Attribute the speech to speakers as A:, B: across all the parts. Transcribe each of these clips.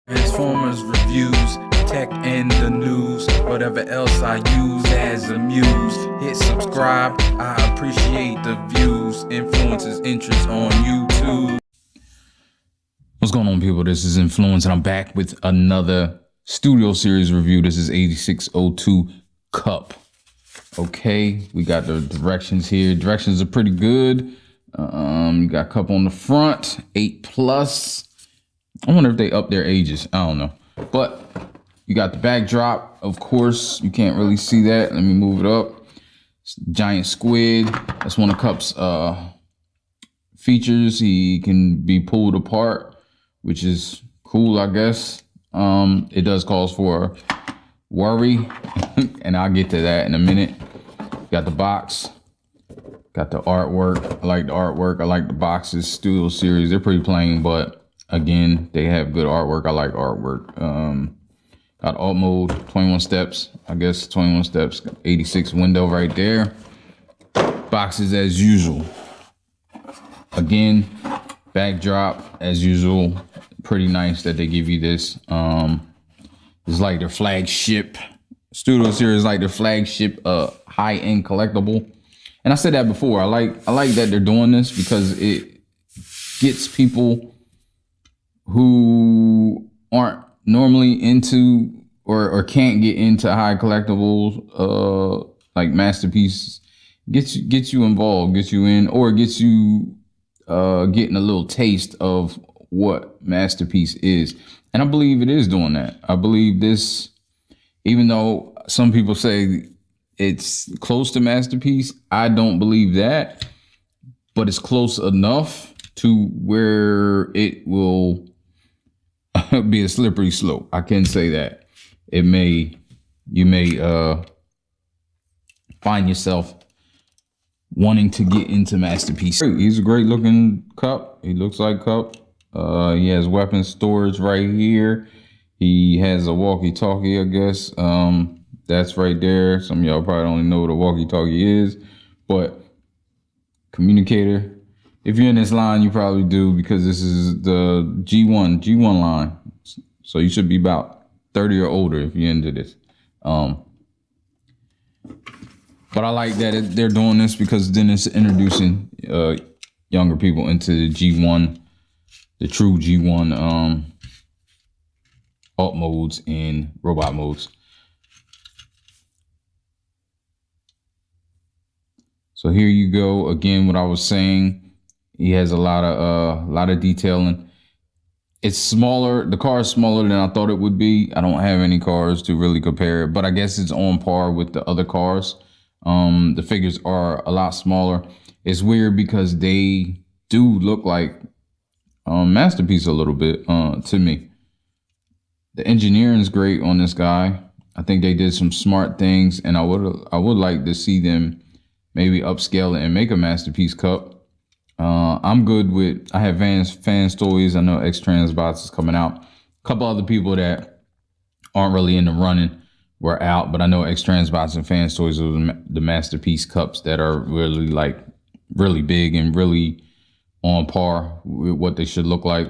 A: Transformers reviews, tech and the news, whatever else I use as a muse. Hit subscribe, I appreciate the views. Influences interest on YouTube. What's going on, people? This is Inflewence, and I'm back with another studio series review. This is 8602 Kup. Okay, we got the directions here. Directions are pretty good. You got Kup on the front, 8+. I wonder if they up their ages. I don't know. But you got the backdrop. Of course, you can't really see that. Let me move it up. Giant squid. That's one of Kup's features. He can be pulled apart, which is cool, I guess. It does cause for worry, and I'll get to that in a minute. Got the box. Got the artwork. I like the artwork. I like the boxes. Studio series. They're pretty plain, but again, they have good artwork. I like artwork. Got alt mode, 21 steps. I guess 21 steps, 86 window right there. Boxes as usual. Again, backdrop as usual. Pretty nice that they give you this. It's like their flagship. Studio series like their flagship high-end collectible. And I said that before. I like that they're doing this because it gets people who aren't normally into or can't get into high collectibles, like masterpieces, gets you involved, gets you in, or gets you getting a little taste of what masterpiece is. And I believe it is doing that. I believe this, even though some people say it's close to masterpiece, I don't believe that, but it's close enough to where it will be a slippery slope. I can say that. You may find yourself wanting to get into masterpiece. He's a great looking Kup. He looks like Kup. He has weapon storage right here. He has a walkie-talkie, I guess. That's right there. Some of y'all probably don't even know what a walkie-talkie is, but communicator. If you're in this line, you probably do, because this is the G1 line. So you should be about 30 or older if you're into this. But I like that they're doing this, because then it's introducing younger people into the G1, the true G1 alt modes and robot modes. So here you go. Again, what I was saying. He has a lot of detailing. It's smaller. The car is smaller than I thought it would be. I don't have any cars to really compare it, but I guess it's on par with the other cars. The figures are a lot smaller. It's weird because they do look like masterpiece a little bit to me. The engineering is great on this guy. I think they did some smart things, and I would like to see them maybe upscale it and make a masterpiece Kup. I'm good with, I have fans toys. I know X-Transbots is coming out. A couple other people that aren't really in the running were out, but I know X-Transbots and fans toys are the masterpiece Kups that are really big and really on par with what they should look like.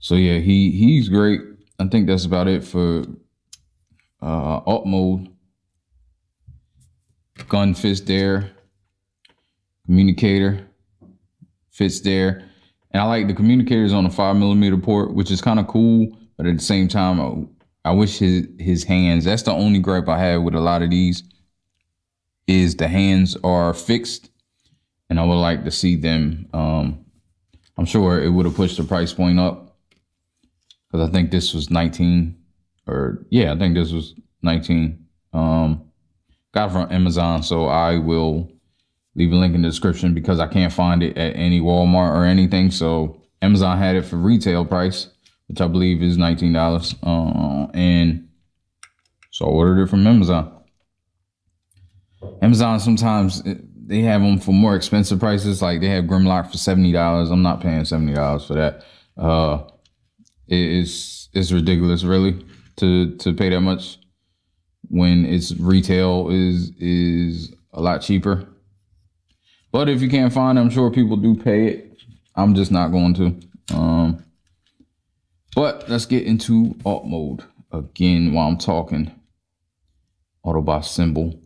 A: So yeah, he's great. I think that's about it for alt mode. Gun fits there. Communicator fits there, and I like the communicators on a 5mm port, which is kind of cool. But at the same time, I wish his hands. That's the only gripe I have with a lot of these, is the hands are fixed, and I would like to see them. I'm sure it would have pushed the price point up, because I think this was 19, or yeah, I think this was 19. Got it from Amazon, so I will leave a link in the description, because I can't find it at any Walmart or anything. So Amazon had it for retail price, which I believe is $19. And so I ordered it from Amazon. Amazon, sometimes they have them for more expensive prices. Like they have Grimlock for $70. I'm not paying $70 for that. It's ridiculous, really, to pay that much when its retail is a lot cheaper. But if you can't find it, I'm sure people do pay it. I'm just not going to. But let's get into alt mode again while I'm talking. Autobot symbol.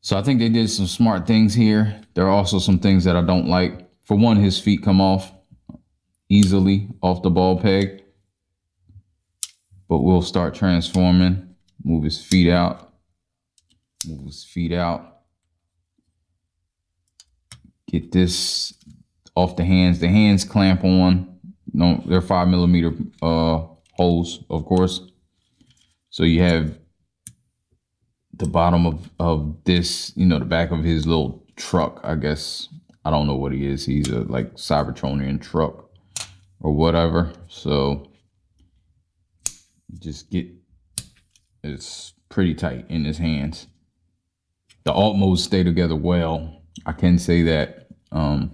A: So I think they did some smart things here. There are also some things that I don't like. For one, his feet come off easily off the ball peg. But we'll start transforming. Move his feet out. Move his feet out. Get this off the hands. The hands clamp on. No, they're 5mm holes, of course. So you have the bottom of this, you know, the back of his little truck, I guess. I don't know what he is. He's a like Cybertronian truck or whatever. So just get, it's pretty tight in his hands. The alt modes stay together well. I can say that. And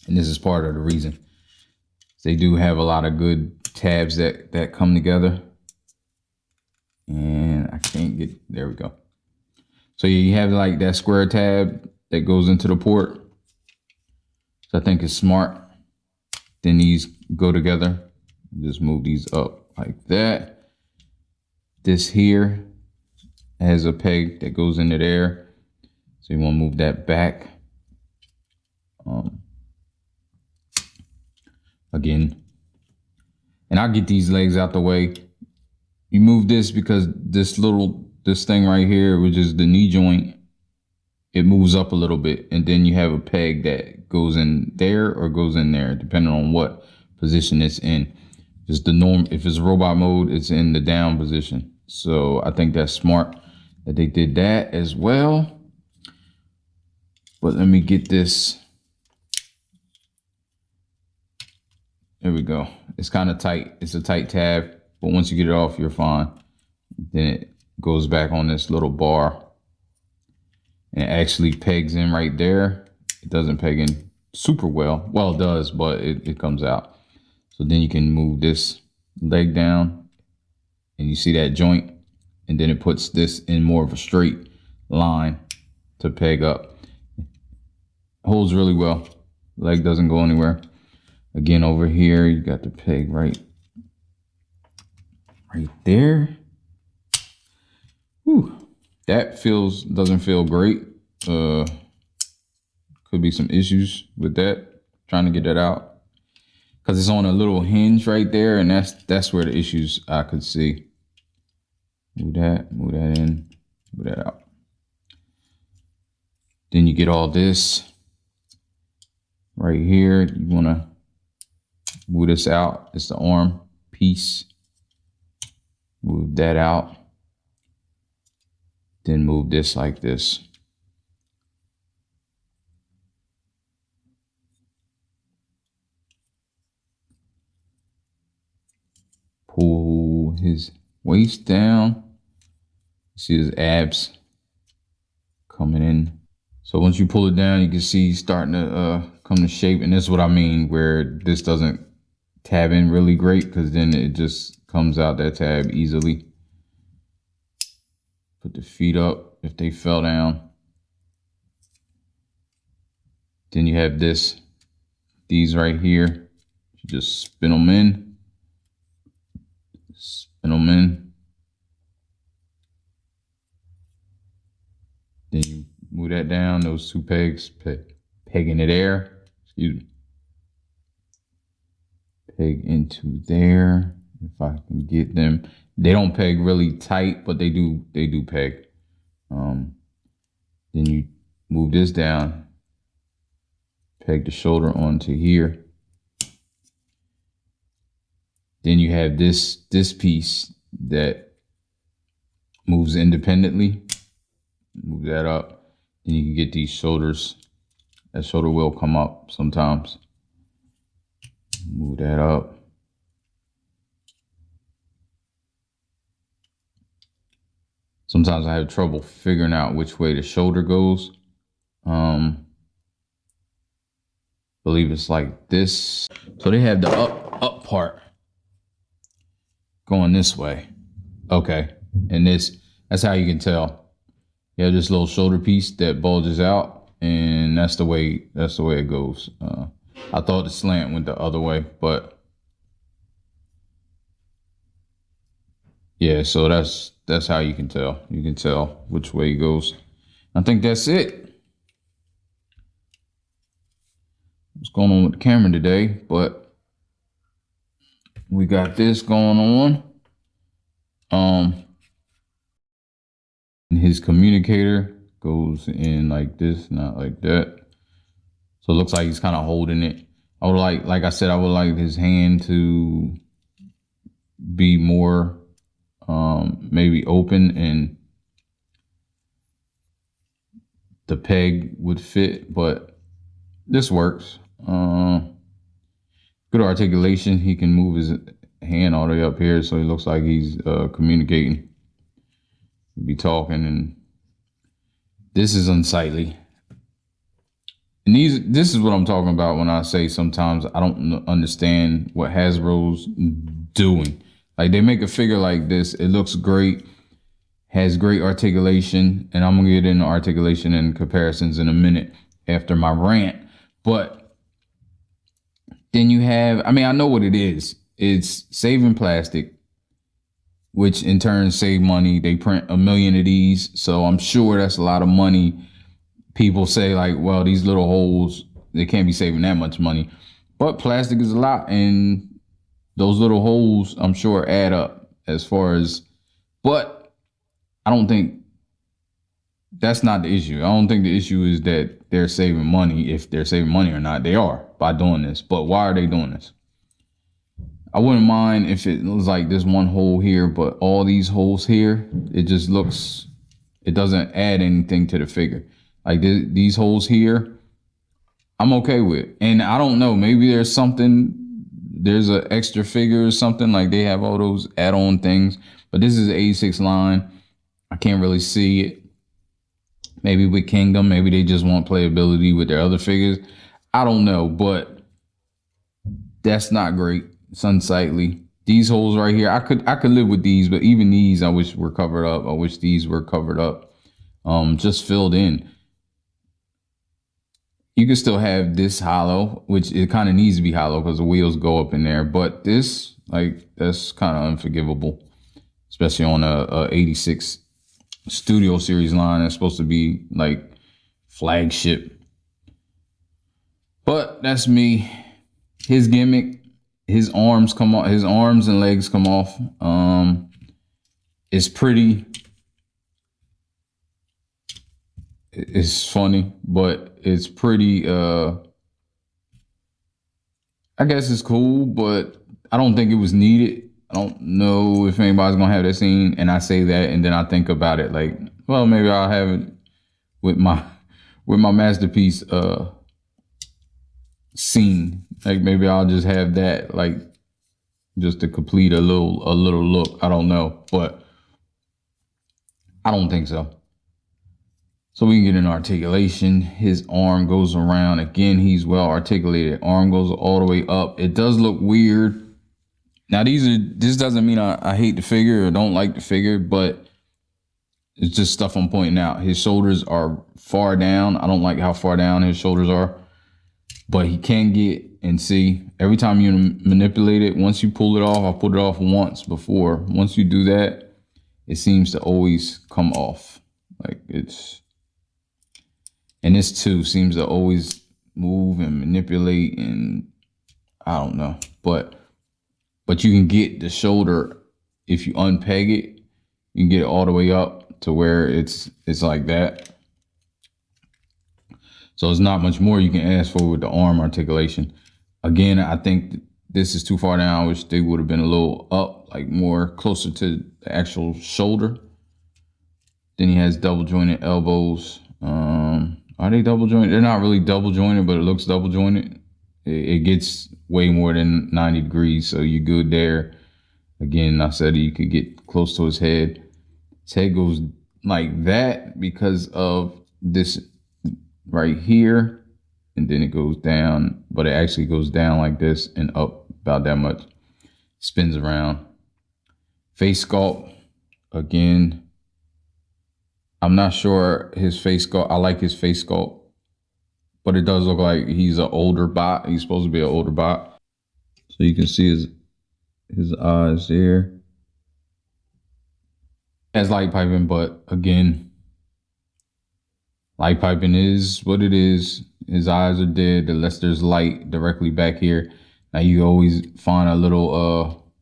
A: this is part of the reason. They do have a lot of good tabs that come together. And I can't get, there we go. So you have like that square tab that goes into the port. So I think it's smart. Then these go together. Just move these up like that. This here has a peg that goes into there. So you want to move that back. Again, and I'll get these legs out the way. You move this because this thing right here, which is the knee joint, it moves up a little bit, and then you have a peg that goes in there or goes in there, depending on what position it's in. Just the norm. If it's robot mode, it's in the down position. So I think that's smart that they did that as well. But let me get this. There we go. It's kind of tight. It's a tight tab, but once you get it off, you're fine. Then it goes back on this little bar and it actually pegs in right there. It doesn't peg in super well. Well, it does, but it comes out. So then you can move this leg down and you see that joint, and then it puts this in more of a straight line to peg up. Holds really well. Leg doesn't go anywhere. Again, over here, you got the peg right there. Whew. That doesn't feel great. Could be some issues with that, trying to get that out. Because it's on a little hinge right there, and that's where the issues I could see. Move that in, move that out. Then you get all this right here. You want to move this out. It's the arm piece. Move that out. Then move this like this. Pull his waist down. See his abs coming in. So once you pull it down, you can see he's starting to come to shape. And this is what I mean, where this doesn't tab in really great, because then it just comes out that tab easily. Put the feet up if they fell down. Then you have these right here. You just spin them in. Spin them in. Then you move that down, those two pegs, peg into there. Excuse me. Peg into there. If I can get them. They don't peg really tight, but they do peg. Then you move this down. Peg the shoulder onto here. Then you have this piece that moves independently. Move that up. Then you can get these shoulders. That shoulder will come up sometimes. Move that up. Sometimes I have trouble figuring out which way the shoulder goes. Believe it's like this. So they have the up part going this way. Okay. And that's how you can tell. You have this little shoulder piece that bulges out, and that's the way it goes. I thought the slant went the other way, but Yeah, so that's how you can tell. You can tell which way it goes. I think that's it. What's going on with the camera today? But we got this going on. His communicator goes in like this, not like that. So it looks like he's kind of holding it. I would like I said, I would like his hand to be more maybe open, and the peg would fit, but this works. Good articulation. He can move his hand all the way up here, so he looks like he's communicating. He'll be talking, and this is unsightly. And this is what I'm talking about when I say sometimes I don't understand what Hasbro's doing. Like, they make a figure like this, it looks great, has great articulation, and I'm gonna get into articulation and comparisons in a minute after my rant. But then you have, I mean, I know what it is. It's saving plastic, which in turn save money. They print 1 million of these, so I'm sure that's a lot of money. People say like, well, these little holes, they can't be saving that much money. But plastic is a lot, and those little holes, I'm sure, add up as far as, but I don't think that's not the issue. I don't think the issue is that they're saving money. If they're saving money or not, they are by doing this. But why are they doing this? I wouldn't mind if it was like this one hole here, but all these holes here, it just looks, it doesn't add anything to the figure. Like these holes here, I'm okay with. And I don't know, maybe there's something, there's an extra figure or something, like they have all those add-on things, but this is an 86 line. I can't really see it. Maybe with Kingdom, maybe they just want playability with their other figures. I don't know, but that's not great. It's unsightly. These holes right here, I could live with these, but even these I wish were covered up. I wish these were covered up, just filled in. You can still have this hollow, which it kind of needs to be hollow because the wheels go up in there. But this, like, that's kind of unforgivable, especially on a 86 Studio Series line that's supposed to be like flagship. But that's me. His gimmick, his arms come off, his arms and legs come off. It's pretty. It's funny, but it's pretty, I guess it's cool, but I don't think it was needed. I don't know if anybody's gonna have that scene, and I say that, and then I think about it like, well, maybe I'll have it with my masterpiece scene. Like, maybe I'll just have that, like, just to complete a little look. I don't know, but I don't think so. So we can get an articulation. His arm goes around. Again, he's well articulated. Arm goes all the way up. It does look weird. Now, this doesn't mean I hate the figure or don't like the figure, but it's just stuff I'm pointing out. His shoulders are far down. I don't like how far down his shoulders are, but he can get, and see, every time you manipulate it, once you pull it off, I pulled it off once before. Once you do that, it seems to always come off. Like, it's, and this too seems to always move and manipulate, and I don't know, but you can get the shoulder, if you unpeg it, you can get it all the way up to where it's like that. So there's not much more you can ask for with the arm articulation. Again, I think this is too far down. I wish they would have been a little up, like more closer to the actual shoulder. Then he has double jointed elbows. Are they double jointed? They're not really double jointed, but it looks double jointed. It gets way more than 90 degrees, so you're good there. Again, I said you could get close to his head. His head goes like that because of this right here, and then it goes down, but it actually goes down like this and up about that much. Spins around. Face sculpt, again, I'm not sure his face sculpt. I like his face sculpt, but it does look like he's an older bot. He's supposed to be an older bot. So you can see his eyes there. Has light piping, but again, light piping is what it is. His eyes are dead unless there's light directly back here. Now you always find a little,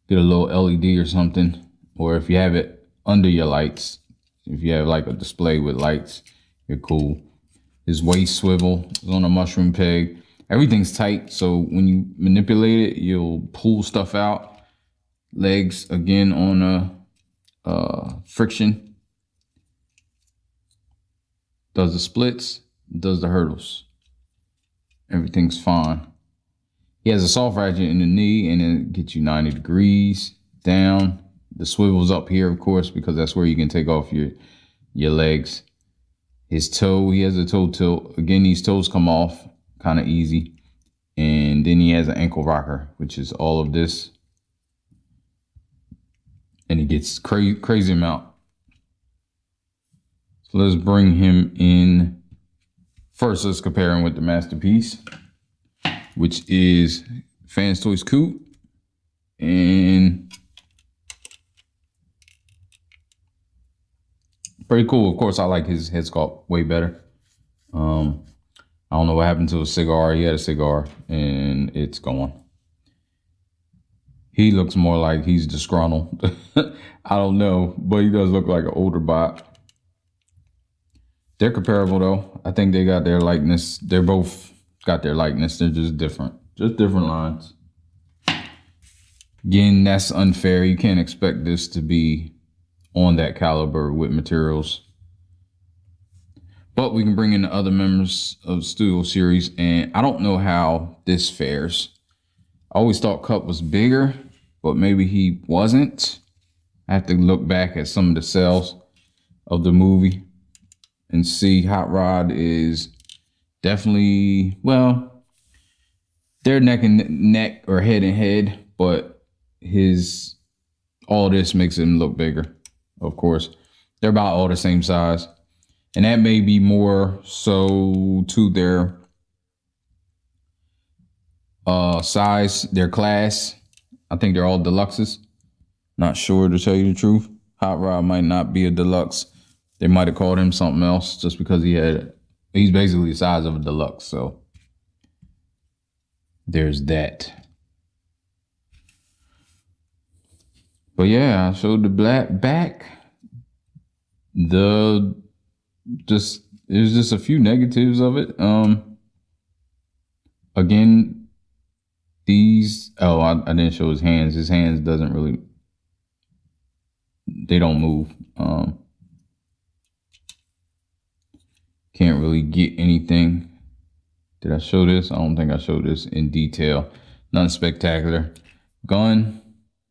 A: get a little LED or something, or if you have it under your lights, if you have like a display with lights, you're cool. His waist swivel is on a mushroom peg. Everything's tight, so when you manipulate it, you'll pull stuff out. Legs again on a friction. Does the splits, does the hurdles. Everything's fine. He has a soft ratchet in the knee, and it gets you 90 degrees down. The swivel's up here, of course, because that's where you can take off your legs. His toe, he has a toe tilt. Again, these toes come off kind of easy. And then he has an ankle rocker, which is all of this. And he gets crazy amount. So let's bring him in. First, let's compare him with the masterpiece, which is Fans Toys Coupe. And pretty cool. Of course, I like his head sculpt way better. I don't know what happened to a cigar. He had a cigar and it's gone. He looks more like he's disgruntled. I don't know, but he does look like an older bot. They're comparable though. I think they got their likeness. They're both got their likeness. They're just different lines. Again, that's unfair. You can't expect this to be on that caliber with materials. But we can bring in the other members of the Studio series, and I don't know how this fares. I always thought Kup was bigger, but maybe he wasn't. I have to look back at some of the cells of the movie and see. Hot Rod is definitely, well, they're neck and neck or head and head, but all this makes him look bigger. Of course, they're about all the same size. And that may be more so to their size, their class. I think they're all deluxes. Not sure, to tell you the truth. Hot Rod might not be a deluxe. They might have called him something else just because he's basically the size of a deluxe. So there's that. But yeah, I showed the black back. There's just a few negatives of it. Again, I didn't show his hands. His hands doesn't really, they don't move. Can't really get anything. Did I show this? I don't think I showed this in detail. Nothing spectacular. Gun,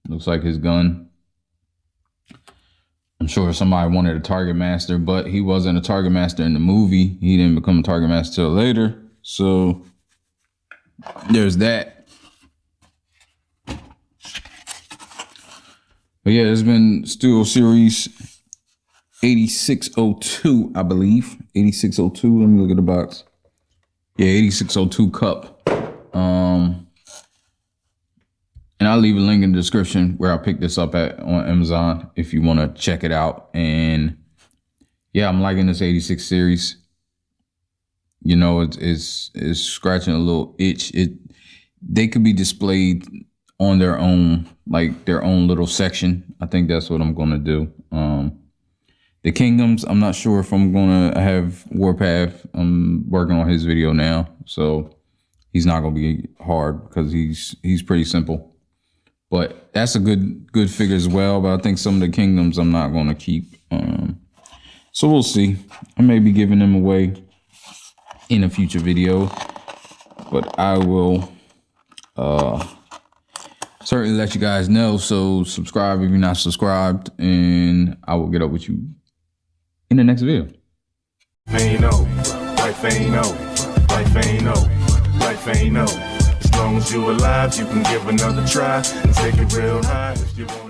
A: looks like his gun. I'm sure somebody wanted a target master, but he wasn't a target master in the movie. He didn't become a target master till later. So there's that. But yeah, there's been Studio Series 8602, I believe. 8602. Let me look at the box. Yeah, 8602 Kup. And I'll leave a link in the description where I picked this up at on Amazon if you want to check it out. And yeah, I'm liking this 86 series. You know, it's scratching a little itch. They could be displayed on their own, like their own little section. I think that's what I'm gonna do. The Kingdoms, I'm not sure if I'm gonna have Warpath. I'm working on his video now, so he's not gonna be hard because he's pretty simple. But that's a good figure as well. But I think some of the Kingdoms I'm not gonna keep. So we'll see. I may be giving them away in a future video, but I will certainly let you guys know. So subscribe if you're not subscribed, and I will get up with you in the next video.
B: Life ain't over, life ain't over, life ain't over, life ain't over. As long as you alive, you can give another try and take it real high if you want.